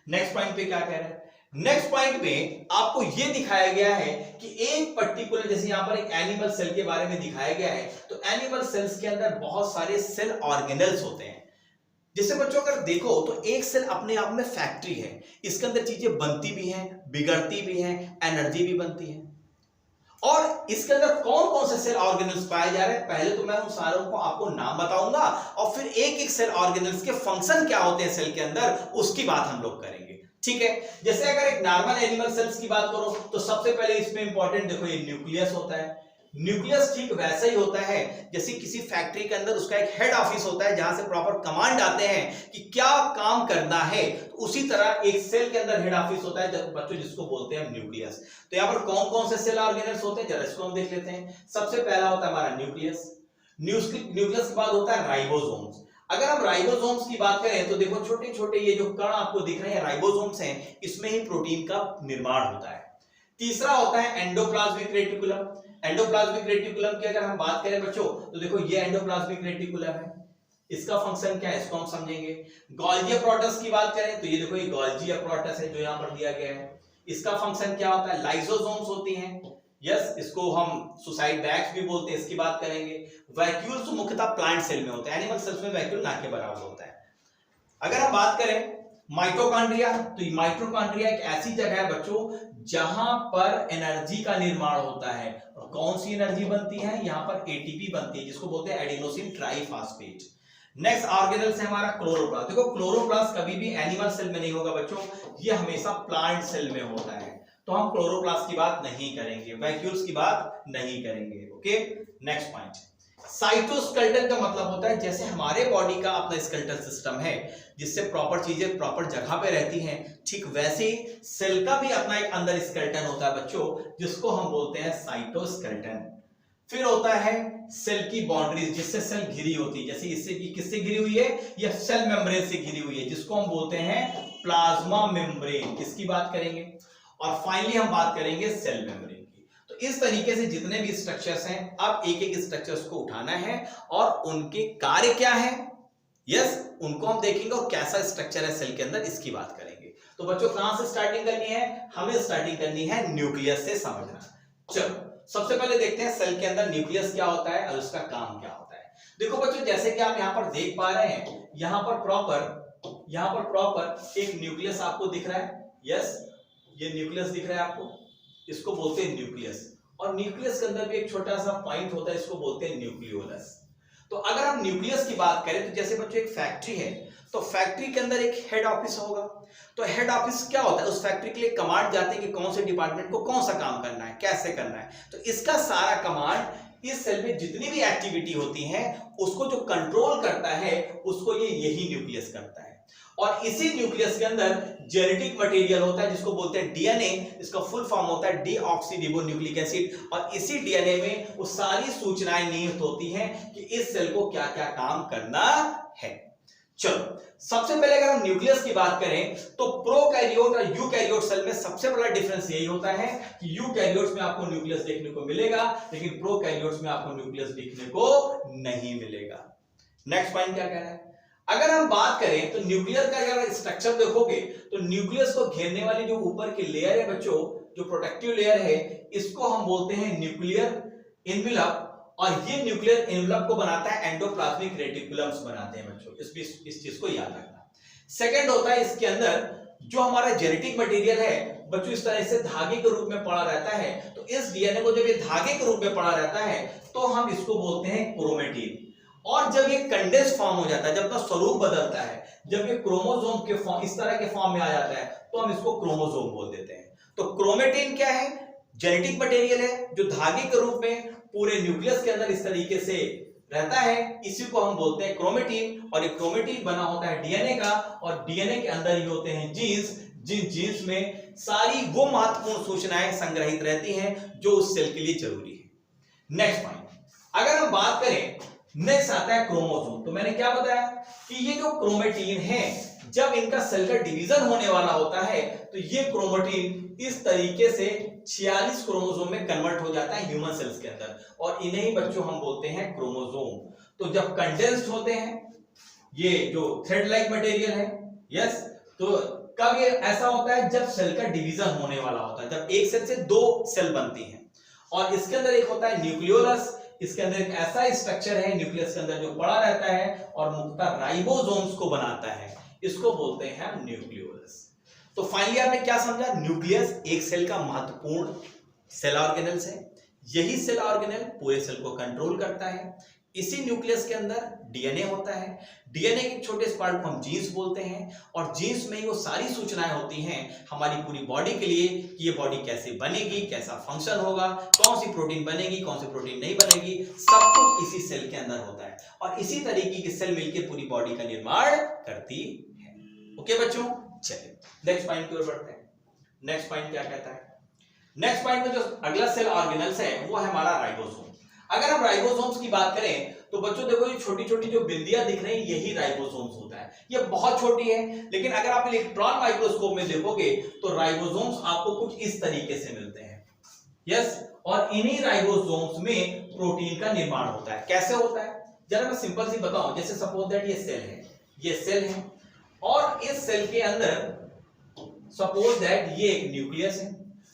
नेक्स्ट पॉइंट पे क्या कह रहे हैं, नेक्स्ट पॉइंट में आपको यह दिखाया गया है कि एक पर्टिकुलर, जैसे यहां पर एक एनिमल सेल के बारे में दिखाया गया है, तो एनिमल सेल्स के अंदर बहुत सारे सेल ऑर्गेनल्स होते हैं। जैसे बच्चों अगर देखो तो एक सेल अपने आप में फैक्ट्री है, इसके अंदर चीजें बनती भी हैं, बिगड़ती भी हैं, एनर्जी भी बनती है। और इसके अंदर कौन कौन से सेल ऑर्गेनल्स पाए जा रहे हैं, पहले तो मैं उन सारों को आपको नाम बताऊंगा और फिर एक एक सेल ऑर्गेनल्स के फंक्शन क्या होते हैं सेल के अंदर, उसकी बात हम लोग करेंगे। ठीक है। जैसे अगर एक नॉर्मल एनिमल सेल्स की बात करो तो सबसे पहले इसमें इंपॉर्टेंट देखो ये न्यूक्लियस होता है। न्यूक्लियस ठीक वैसा ही होता है जैसे किसी फैक्ट्री के अंदर उसका एक हेड ऑफिस होता है जहां से प्रॉपर कमांड आते हैं कि क्या काम करना है, तो उसी तरह एक सेल के अंदर हेड ऑफिस होता है बच्चों जिसको बोलते हैं न्यूक्लियस। तो यहाँ पर कौन कौन से सेल ऑर्गेनेल्स होते हैं जरा इसको हम देख लेते हैं। सबसे पहला होता है हमारा न्यूक्लियस। न्यूक्लियस के बाद होता है राइबोसोम्स। अगर हम राइबोसोम्स की बात करें तो देखो छोटे छोटे ये जो कण आपको दिख रहे हैं राइबोसोम्स हैं, इसमें ही प्रोटीन का निर्माण होता है। तीसरा होता है एंडोप्लाज्मिक रेटिकुलम। एंडोप्लाज्मिक रेटिकुलम की अगर हम बात करें बच्चों तो देखो ये एंडोप्लाज्मिक रेटिकुलम है, इसका फंक्शन क्या है इसको हम समझेंगे। गोल्गी अप्रोटस की बात करें तो ये देखो ये गोल्गी अप्रोटस है जो यहां पर दिया गया है, इसका फंक्शन क्या होता है, लाइसोसोम्स होती हैं, यस इसको हम सुसाइड बैग्स भी बोलते हैं, इसकी बात करेंगे। वैक्यूल्स तो मुख्यतः प्लांट सेल में होते हैं, एनिमल सेल्स में वैक्यूल ना के बराबर होता है। अगर हम बात करें माइटोकॉन्ड्रिया तो माइटोकॉन्ड्रिया एक ऐसी जगह है बच्चों जहां पर एनर्जी का निर्माण होता है, और कौन सी एनर्जी बनती है, यहां पर एटीपी बनती है जिसको बोलते हैं एडिनोसिन ट्राइफॉस्फेट। नेक्स्ट ऑर्गेनल्स है हमारा क्लोरोप्लास्ट। देखो क्लोरोप्लास्ट कभी भी एनिमल सेल में नहीं होगा बच्चों, ये हमेशा प्लांट सेल में होता है, तो हम क्लोरोप्लास्ट की बात नहीं करेंगे, वैक्यूल्स की बात नहीं करेंगे। ओके नेक्स्ट पॉइंट, साइटोस्केलेटन का मतलब होता है जैसे हमारे बॉडी का अपना स्केलेटल सिस्टम है जिससे प्रॉपर चीजें प्रॉपर जगह पे रहती हैं, ठीक वैसे ही सेल का भी अपना एक अंदर स्केलेटन होता है बच्चों जिसको हम बोलते हैं साइटोस्केलेटन। फिर होता है सेल की बाउंड्रीज जिससे सेल घिरी होती है, जैसे इससे किससे घिरी हुई है, यह सेल मेम्ब्रेन से घिरी हुई है जिसको हम बोलते हैं प्लाज्मा मेम्ब्रेन, इसकी बात करेंगे। और फाइनली हम बात करेंगे सेल मेम्ब्रेन। इस तरीके से जितने भी स्ट्रक्चर्स हैं अब एक एक स्ट्रक्चर्स को उठाना है और उनके कार्य क्या है, यस उनको हम देखेंगे और कैसा स्ट्रक्चर है सेल के अंदर इसकी बात करेंगे। तो बच्चों कहां से स्टार्टिंग करनी है, हमें स्टार्टिंग करनी है न्यूक्लियस से समझना। चलो सबसे पहले देखते हैं सेल के अंदर न्यूक्लियस क्या होता है और उसका काम क्या होता है। देखो बच्चों जैसे कि आप यहां पर देख पा रहे हैं यहां पर प्रॉपर एक न्यूक्लियस आपको दिख रहा है, यस ये न्यूक्लियस दिख रहा है आपको, इसको बोलते हैं न्यूक्लियस। और न्यूक्लियस के अंदर भी एक छोटा सा पॉइंट होता है, इसको बोलते हैं न्यूक्लियोलस। तो अगर हम न्यूक्लियस की बात करें तो जैसे बच्चों एक फैक्ट्री है तो फैक्ट्री के अंदर एक हेड ऑफिस होगा, तो हेड ऑफिस क्या होता है, उस फैक्ट्री के लिए कमांड जाते हैं कि कौन से डिपार्टमेंट को कौन सा काम करना है, कैसे करना है। तो इसका सारा कमांड इस सेल में जितनी भी एक्टिविटी होती है उसको जो कंट्रोल करता है उसको यही न्यूक्लियस करता है। और इसी न्यूक्लियस के अंदर जेनेटिक मटेरियल होता है जिसको बोलते हैं डीएनए, इसका फुल फॉर्म होता है डीऑक्सीरिबोन्यूक्लिक एसिड, और इसी डीएनए में वो सारी सूचनाएं निहित होती हैं कि इस सेल को क्या क्या काम करना है। चलो सबसे पहले अगर हम न्यूक्लियस की बात करें तो प्रोकैरियोट और यूकैरियोट सेल में सबसे बड़ा डिफरेंस यही होता है कि यूकैरियोट्स में आपको न्यूक्लियस देखने को मिलेगा लेकिन प्रोकैरियोट्स में आपको न्यूक्लियस देखने को नहीं मिलेगा। नेक्स्ट पॉइंट क्या कह रहा है, अगर हम बात करें तो न्यूक्लियस का अगर स्ट्रक्चर देखोगे तो न्यूक्लियस को घेरने वाली जो ऊपर की लेयर है बच्चों, जो प्रोटेक्टिव लेयर है, इसको हम बोलते हैं न्यूक्लियर एनवेलप, और ये न्यूक्लियर एनवेलप को बनाता है एंडोप्लाज्मिक रेटिकुलम्स बनाते हैं बच्चों, इस चीज को याद रखना। सेकंड होता है इसके अंदर जो हमारा जेनेटिक मटेरियल है बच्चों इस तरह से धागे के रूप में पड़ा रहता है, तो इस डीएनए को जब ये धागे के रूप में पड़ा रहता है तो हम इसको बोलते हैं क्रोमेटिन। और जब ये कंडेंस फॉर्म हो जाता है, जब अपना स्वरूप बदलता है, जब ये क्रोमोसोम के फॉर्म इस तरह के फॉर्म में आ जाता है तो हम इसको क्रोमोसोम बोल देते हैं। तो क्रोमेटिन क्या है, जेनेटिक मटेरियल है जो धागे के रूप में पूरे न्यूक्लियस के अंदर इस तरीके से रहता है, इसी को हम बोलते हैं क्रोमेटिन। और ये क्रोमेटिन बना होता है डीएनए का, और डीएनए के अंदर ही होते हैं जीन्स, जिन जीन्स में सारी वो महत्वपूर्ण सूचनाएं संग्रहित रहती हैं जो उस सेल के लिए जरूरी है। नेक्स्ट पॉइंट, अगर हम बात करें नेक्स्ट आता है क्रोमोसोम। तो मैंने क्या बताया कि ये जो क्रोमेटिन है जब इनका सेल का डिवीजन होने वाला होता है तो ये क्रोमेटिन इस तरीके से 46 क्रोमोसोम में कन्वर्ट हो जाता है ह्यूमन सेल्स के अंदर, और इन्हें ही बच्चों हम बोलते हैं क्रोमोसोम। तो जब कंडेंस्ड होते हैं ये जो थ्रेड लाइक मटेरियल है, यस, तो कब ये ऐसा होता है जब सेल का डिवीजन होने वाला होता है, जब एक सेल से दो सेल बनती हैं। और इसके अंदर एक होता है न्यूक्लियोलस, इसके अंदर एक ऐसा स्ट्रक्चर है न्यूक्लियस के अंदर जो पड़ा रहता है और मुख्यतः राइबोसोम्स को बनाता है, इसको बोलते हैं न्यूक्लियोलस। तो फाइनली आपने क्या समझा, न्यूक्लियस एक सेल का महत्वपूर्ण सेल ऑर्गेनेल्स है, यही सेल ऑर्गेनेल पूरे सेल को कंट्रोल करता है, इसी न्यूक्लियस के अंदर डीएनए होता है। डीएनए के छोटे पार्ट को हम जीन्स बोलते हैं और जीन्स में ही वो सारी सूचनाएं होती हैं हमारी पूरी बॉडी के लिए कि ये बॉडी कैसे बनेगी, कैसा फंक्शन होगा, कौन सी प्रोटीन बनेगी, कौन सी प्रोटीन नहीं बनेगी, सब कुछ इसी सेल के अंदर होता है और इसी तरीके की सेल मिलकर पूरी बॉडी का निर्माण करती है। ओके बच्चों, चलिए नेक्स्ट पॉइंट की ओर बढ़ते हैं। नेक्स्ट पॉइंट क्या कहता है? नेक्स्ट पॉइंट में जो अगला सेल ऑर्गेनल्स है वो है हमारा राइबोसोम। अगर हम राइबोसोम्स की बात करें तो बच्चों देखो ये छोटी छोटी जो बिंदियां दिख रही हैं यही राइबोसोम्स होता है। ये बहुत छोटी है लेकिन अगर आप इलेक्ट्रॉन माइक्रोस्कोप में देखोगे तो राइबोसोम्स आपको कुछ इस तरीके से मिलते हैं। यस, और इन्हीं राइबोसोम्स में प्रोटीन का निर्माण होता है। कैसे होता है जरा मैं सिंपल सी बताऊं। जैसे सपोज दैट ये सेल है, ये सेल है और इस सेल के अंदर सपोज दैट ये एक न्यूक्लियस है।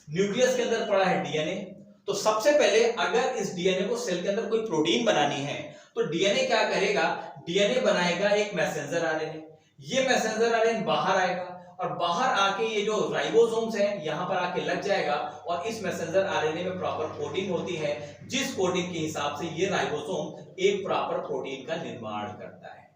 न्यूक्लियस के अंदर पड़ा है डीएनए। तो सबसे पहले अगर इस डीएनए को सेल के अंदर कोई प्रोटीन बनानी है तो डीएनए क्या करेगा? डीएनए बनाएगा एक मैसेंजर आरएनए। ये मैसेंजर आरएनए बाहर आएगा और बाहर आके ये जो राइबोसोम्स हैं यहां पर आके लग जाएगा और इस मैसेंजर आरएनए में प्रॉपर कोडिंग होती है, जिस कोडिंग के हिसाब से ये राइबोसोम एक प्रॉपर प्रोटीन का निर्माण करता है।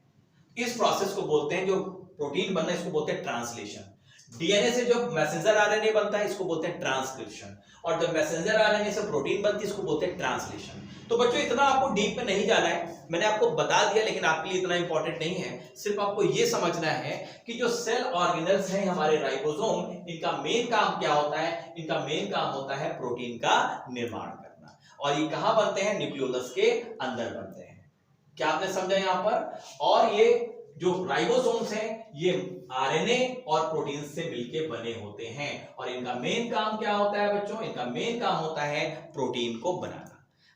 इस प्रोसेस को बोलते हैं, जो प्रोटीन बनना है इसको बोलते हैं ट्रांसलेशन। डीएनए से जो मैसेंजर आरएनए बनता है इसको बोलते हैं ट्रांसक्रिप्शन और जब मैसेंजर आरएनए से प्रोटीन बनती है इसको बोलते हैं ट्रांसलेशन। तो बच्चों इतना आपको डीप में नहीं जाना है, मैंने आपको बता दिया लेकिन आपके लिए इतना इंपॉर्टेंट नहीं है। सिर्फ आपको ये समझना है कि जो सेल ऑर्गेनल्स हैं हमारे राइबोसोम, इनका मेन काम क्या होता है? इनका मेन काम होता है प्रोटीन का निर्माण करना और ये कहां बनते हैं? न्यूक्लियोलस के अंदर बनते हैं। क्या आपने समझा यहां पर? और ये जो राइबोसोम्स हैं ये आरएनए और प्रोटीन से मिलके बने होते हैं और इनका मेन काम क्या होता है बच्चों? इनका मेन काम होता है प्रोटीन को बनाना।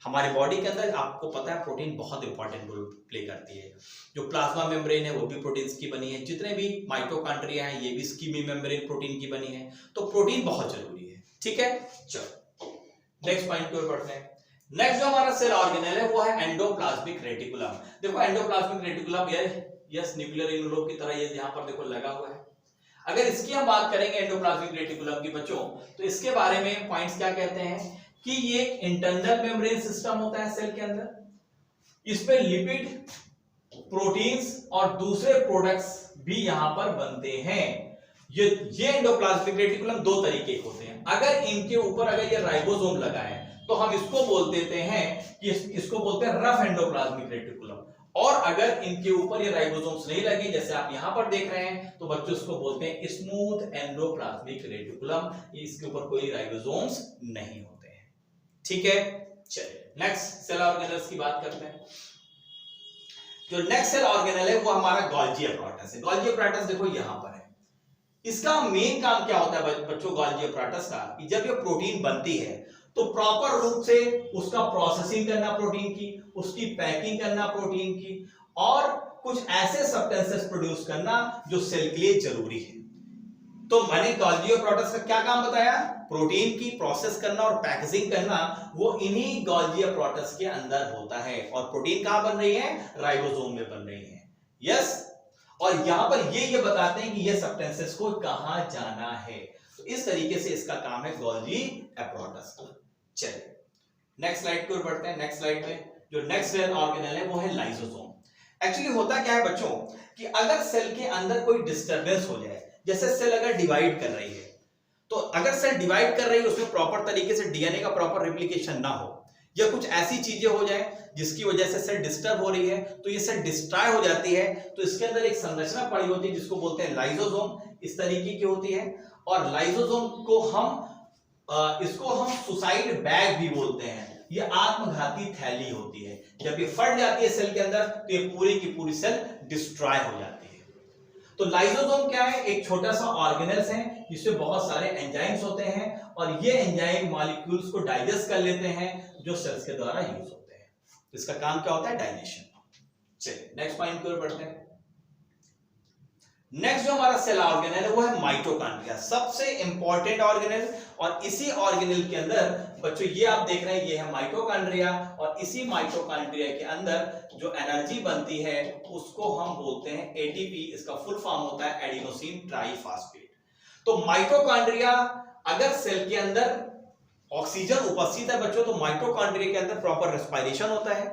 हमारे बॉडी के अंदर आपको पता है प्रोटीन बहुत इंपॉर्टेंट रोल प्ले करती है। जो प्लाज्मा मेम्ब्रेन है वो भी प्रोटीन की बनी है, जितने भी माइटोकॉन्ड्रिया हैं ये भी स्कीमी मेम्ब्रेन प्रोटीन की बनी है। तो प्रोटीन बहुत जरूरी है। ठीक है, चलो नेक्स्ट पॉइंट की ओर बढ़ते हैं। नेक्स्ट जो हमारा सेल ऑर्गेनल है वो है एंडोप्लाज्मिक रेटिकुलम। देखो endoplasmic reticulum yes nuclear envelope की तरह ये यहाँ पर देखो लगा हुआ है। अगर इसकी हम बात करेंगे एंडोप्लाज्मिक रेटिकुलम की बच्चों तो इसके बारे में पॉइंट्स क्या कहते हैं कि ये एक इंटरनल मेम्ब्रेन सिस्टम होता है सेल के अंदर। इसमें लिपिड, प्रोटीन्स और दूसरे प्रोडक्ट्स भी यहां पर बनते हैं। ये एंडोप्लाज्मिक रेटिकुलम दो तरीके के होते हैं। अगर इनके ऊपर अगर ये राइबोसोम लगा है तो हम इसको बोल देते हैं कि इसको बोलते हैं रफ एंडोप्लाज्मिक रेटिकुलम, और अगर इनके ऊपर ये राइबोसोम्स नहीं लगे जैसे आप यहां पर देख रहे हैं तो बच्चों इसको बोलते हैं स्मूथ एंडोप्लाज्मिक रेटिकुलम। इसके ऊपर कोई राइबोसोम्स नहीं होते हैं। ठीक है, चलिए नेक्स्ट सेल ऑर्गेनल्स की बात करते हैं। जो नेक्स्ट सेल ऑर्गेनल है वो हमारा गोल्गी अपैरेटस है। गोल्गी अपैरेटस देखो यहां पर है। इसका मेन काम क्या होता है बच्चों गोल्गी अपैरेटस का? कि जब ये प्रोटीन बनती है तो प्रॉपर रूप से उसका प्रोसेसिंग करना प्रोटीन की, उसकी पैकिंग करना प्रोटीन की, और कुछ ऐसे सब्सटेंसेस प्रोड्यूस करना जो सेल के लिए जरूरी है। तो मैंने गोल्गी अपैरेटस का क्या काम बताया? प्रोटीन की प्रोसेस करना और पैकेजिंग करना, वो इन्हीं गोल्गी अपैरेटस के अंदर होता है। और प्रोटीन कहां बन रही है? राइबोसोम में बन रही है। यस, और यहां पर ये बताते हैं कि ये सब्सटेंसेस को कहां जाना है। तो इस तरीके से इसका काम है गोल्गी अपैरेटस का। चलिए नेक्स्ट स्लाइड की ओर बढ़ते हैं। नेक्स्ट स्लाइड में जो नेक्स्ट सेल ऑर्गेनल है वो है लाइसोसोम। एक्चुअली होता क्या है बच्चों कि अगर सेल के अंदर कोई डिस्टरबेंस हो जाए, जैसे सेल अगर डिवाइड कर रही है, तो अगर सेल डिवाइड कर रही है उसमें प्रॉपर तरीके से डीएनए का प्रॉपर रेप्लिकेशन ना हो या कुछ ऐसी चीजें हो जाए जिसकी वजह से सेल डिस्टर्ब हो रही है, तो ये सेल डिस्ट्रॉय हो जाती है। तो इसके अंदर एक संरचना पड़ी होती है जिसको बोलते हैं लाइसोसोम। इस तरीके की होती है और लाइसोसोम को इसको हम सुसाइड बैग भी बोलते हैं। ये आत्मघाती थैली होती है। जब ये फट जाती है सेल के अंदर तो ये पूरी की पूरी सेल डिस्ट्रॉय हो जाती है। तो लाइसोसोम क्या है? एक छोटा सा ऑर्गेनल्स है जिसमें बहुत सारे एंजाइम्स होते हैं और ये एंजाइम मॉलिक्यूल्स को डाइजेस्ट कर लेते हैं जो सेल्स के द्वारा यूज होते हैं। इसका काम क्या होता है? डाइजेशन। चलिए नेक्स्ट पॉइंट की ओर बढ़ते हैं। नेक्स्ट जो हमारा सेल ऑर्गेनल है वो है माइटोकॉन्ड्रिया, सबसे इंपॉर्टेंट ऑर्गेनल। और इसी ऑर्गेनल के अंदर बच्चों ये आप देख रहे हैं ये है माइटोकॉन्ड्रिया, और इसी माइटोकॉन्ड्रिया के अंदर जो एनर्जी बनती है उसको हम बोलते हैं एटीपी। इसका फुल फॉर्म होता है एडिनोसिन ट्राइफॉस्फेट। तो माइटोकॉन्ड्रिया अगर सेल के अंदर ऑक्सीजन उपस्थित है बच्चों तो माइटोकॉन्ड्रिया के अंदर प्रॉपर रेस्पिरेशन होता है।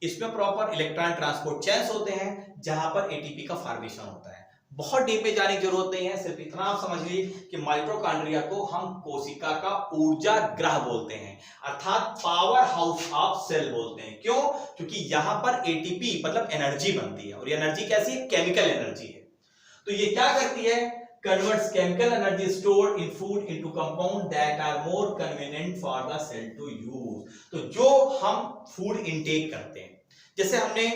इसमें प्रॉपर इलेक्ट्रॉन ट्रांसपोर्ट चेन्स होते हैं जहां पर एटीपी का फॉर्मेशन होता है। बहुत डीप में जाने की जरूरत नहीं है, सिर्फ इतना आप समझ लीजिए कि माइटोकॉन्ड्रिया को हम कोशिका का ऊर्जा ग्रह बोलते हैं, अर्थात पावर हाउस ऑफ सेल बोलते हैं। क्यों? क्योंकि यहां पर एटीपी मतलब एनर्जी बनती है, और ये एनर्जी कैसी है? केमिकल एनर्जी है। तो ये क्या करती है? Converts chemical energy stored in food into compound that are more convenient for the cell to use। तो जो हम फूड इनटेक करते हैं, जैसे हमने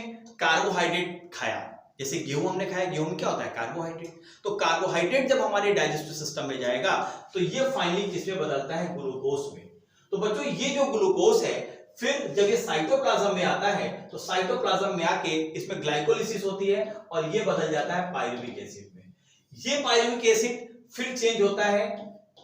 कार्बोहाइड्रेट खाया, जैसे गेहूं हमने खाया, गेहूं में क्या होता है? कार्बोहाइड्रेट। तो कार्बोहाइड्रेट जब हमारे डाइजेस्टिव सिस्टम में जाएगा तो ये फाइनली किसमें बदलता है? ग्लूकोज में। तो बच्चों ये जो ग्लूकोज है, फिर जब ये साइटोप्लाज्म में आता है तो साइटोप्लाज्म में आके इसमें ग्लाइकोलिसिस होती है और ये बदल जाता है पायरुविक एसिड में। ये पायरुविक एसिड फिर चेंज होता है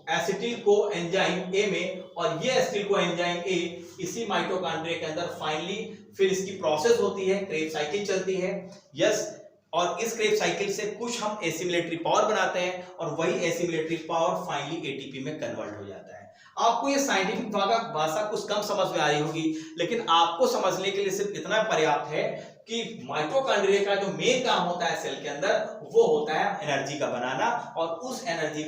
एसिटिल को एंजाइम ए में, और ये एसिटिल को एंजाइम ए इसी माइटोकॉन्ड्रिया के अंदर फाइनली फिर इसकी प्रोसेस होती है, क्रेब साइकिल चलती है। यस, और इस क्रेब साइकिल से कुछ हम एसिमिलेटरी पावर बनाते हैं और वही एसिमिलेटरी पावर फाइनली एटीपी में कन्वर्ट हो जाता है। आपको ये साइंटिफिक भाषा कुछ कम समझ में आ रही होगी, लेकिन आपको समझने के लिए सिर्फ इतना पर्याप्त है कि माइटोकॉन्ड्रिया का जो मेन काम होता है सेल के अंदर, वो होता है एनर्जी का बनाना, और उस एनर्जी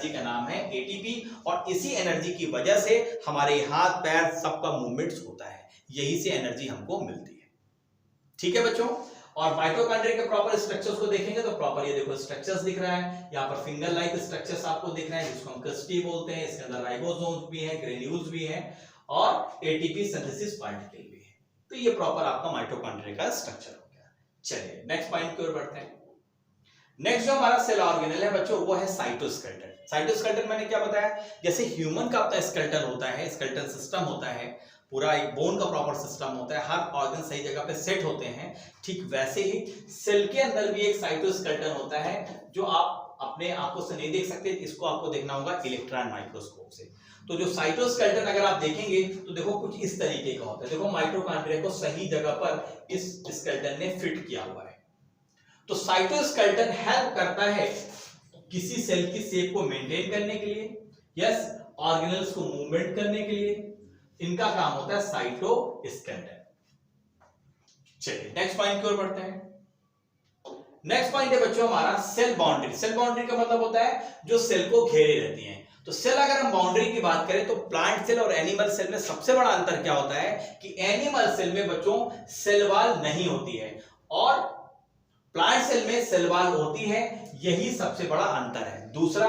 का नाम है एटीपी। और इसी एनर्जी की वजह से हमारे हाथ पैर सबका मूवमेंट्स होता है, यही से एनर्जी हमको मिलती है। ठीक है बच्चों, और माइटोकॉन्ड्रिया के प्रॉपर स्ट्रक्चर्स को देखेंगे तो प्रॉपर ये देखो स्ट्रक्चर्स दिख रहा है, यहाँ पर फिंगर लाइक स्ट्रक्चर्स आपको दिख रहे हैं, जिसको हम क्रिस्टी बोलते हैं। इसके अंदर राइबोसोम्स भी हैं, ग्रेन्यूल्स भी हैं, और एटीपी सिंथेसिस पार्टिकल भी है। तो ये प्रॉपर आपका माइटोकॉन्ड्रिया का स्ट्रक्चर हो गया। चलिए नेक्स्ट पॉइंट की ओर बढ़ते हैं। नेक्स्ट जो हमारा सेल ऑर्गेनेल है बच्चों, वो है साइटोस्केलेटन। साइटोस्केलेटन मैंने क्या बताया? जैसे ह्यूमन का अपना स्केलेटन होता है, स्केलेटन सिस्टम होता है, पूरा एक बोन का प्रॉपर सिस्टम होता है, हर ऑर्गन सही जगह पे सेट होते हैं, ठीक वैसे ही सेल के अंदर भी एक साइटोस्केलेटन होता है जो आप अपने आंखों से नहीं देख सकते, इसको आपको देखना होगा इलेक्ट्रॉन माइक्रोस्कोप से। तो जो साइटोस्केलेटन अगर आप देखेंगे तो देखो कुछ इस तरीके का होता है। देखो माइटोकॉन्ड्रिया को सही जगह पर इस स्केलेटन ने फिट किया हुआ है। तो साइटोस्केलेटन हेल्प करता है किसी सेल की शेप को मेंटेन करने के लिए, यस, ऑर्गेनेल्स को मूवमेंट करने के लिए, इनका काम होता है साइटोस्केलेटन। चलिए नेक्स्ट पॉइंट की ओर बढ़ते हैं। नेक्स्ट पॉइंट है बच्चों हमारा सेल बाउंड्री। सेल बाउंड्री का मतलब होता है जो सेल को घेरे रहती हैं। तो सेल अगर हम बाउंड्री की बात करें तो प्लांट सेल और एनिमल सेल में सबसे बड़ा अंतर क्या होता है कि एनिमल सेल में बच्चों सेल वॉल नहीं होती है और प्लांट सेल में सेल वॉल होती है, यही सबसे बड़ा अंतर है। दूसरा,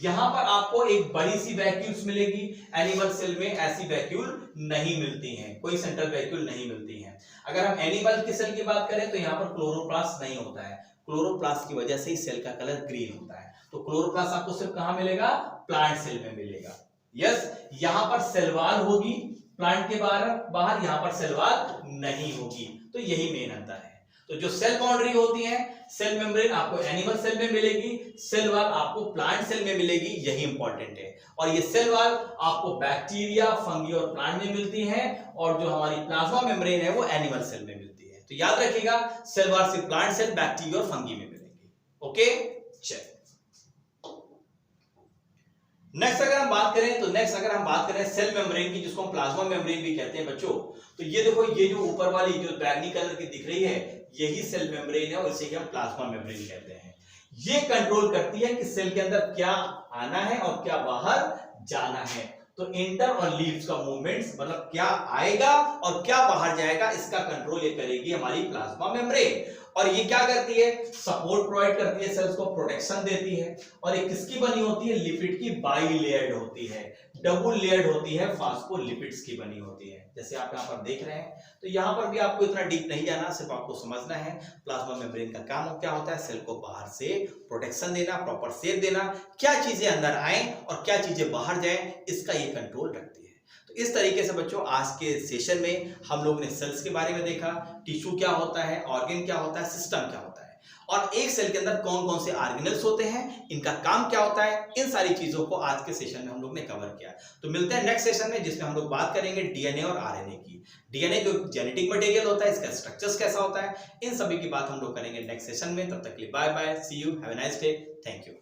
यहां पर आपको एक बड़ी सी वैक्यूल्स मिलेगी, एनिमल सेल में ऐसी वैक्यूल नहीं मिलती हैं, कोई सेंट्रल वैक्यूल नहीं मिलती हैं। अगर हम एनिमल की सेल की बात करें तो यहां पर क्लोरोप्लास्ट नहीं होता है, क्लोरोप्लास्ट की वजह से ही सेल का कलर ग्रीन होता है। तो क्लोरोप्लास्ट आपको सिर्फ कहां मिलेगा? प्लांट सेल में मिलेगा। यस, यहां पर सेल वॉल होगी प्लांट के बाहर, यहां पर सेल वॉल नहीं होगी। तो यही मेन अंतर है। तो जो सेल बाउंड्री होती है, सेल मेम्ब्रेन आपको एनिमल सेल में मिलेगी, सेल वॉल आपको प्लांट सेल में मिलेगी, यही इंपॉर्टेंट है। और ये सेल वॉल आपको बैक्टीरिया, फंगी और प्लांट में मिलती है, और जो हमारी प्लाज्मा मेम्ब्रेन है वो एनिमल सेल में मिलती है। तो याद रखिएगा, सेल वॉल सिर्फ प्लांट सेल, बैक्टीरिया और फंगी में मिलेगी। ओके, चलिए नेक्स्ट अगर हम बात करें सेल मेम्ब्रेन की, जिसको हम प्लाज्मा मेम्ब्रेन भी कहते हैं बच्चों, तो ये देखो, ये जो ऊपर वाली जो बैगनी कलर की दिख रही है, यही सेल मेम्ब्रेन है और इसे हम प्लाज्मा मेम्ब्रेन कहते हैं। ये कंट्रोल करती है कि सेल के अंदर क्या आना है और क्या बाहर जाना है। तो इंटर और लीव्स का मूवमेंट्स, मतलब क्या आएगा और क्या बाहर जाएगा, इसका कंट्रोल ये करेगी हमारी प्लाज्मा मेम्ब्रेन। और ये क्या करती है? सपोर्ट प्रोवाइड करती है, सेल्स को प्रोटेक्शन देती है। और ये किसकी बनी होती है? लिपिड की बाई लेयर्ड होती है, डबल लेयर्ड होती है, फास्फोलिपिड्स की बनी होती है, जैसे आप यहाँ पर देख रहे हैं। तो यहाँ पर भी आपको इतना डीप नहीं जाना, सिर्फ आपको समझना है प्लाज्मा मेम्ब्रेन का काम क्या होता है, सेल को बाहर से प्रोटेक्शन देना, प्रॉपर शेप देना, क्या चीजें अंदर आए और क्या चीजें बाहर जाए, इसका ये कंट्रोल रखती है। तो इस तरीके से बच्चों आज के सेशन में हम लोग ने सेल्स के बारे में देखा, टिश्यू क्या होता है, ऑर्गन क्या होता है, सिस्टम क्या होता है, और एक सेल के अंदर कौन कौन से ऑर्गेनेल्स होते हैं, इनका काम क्या होता है, इन सारी चीजों को आज के सेशन में हम लोग ने कवर किया। तो मिलते हैं नेक्स्ट सेशन में, जिसमें हम लोग बात करेंगे डीएनए और आरएनए की। डीएनए जो जेनेटिक मटेरियल होता है, इसका स्ट्रक्चर्स कैसा होता है, इन सभी की बात हम लोग करेंगे नेक्स्ट सेशन में। तब तक के लिए bye bye, see you, have a nice day, thank you.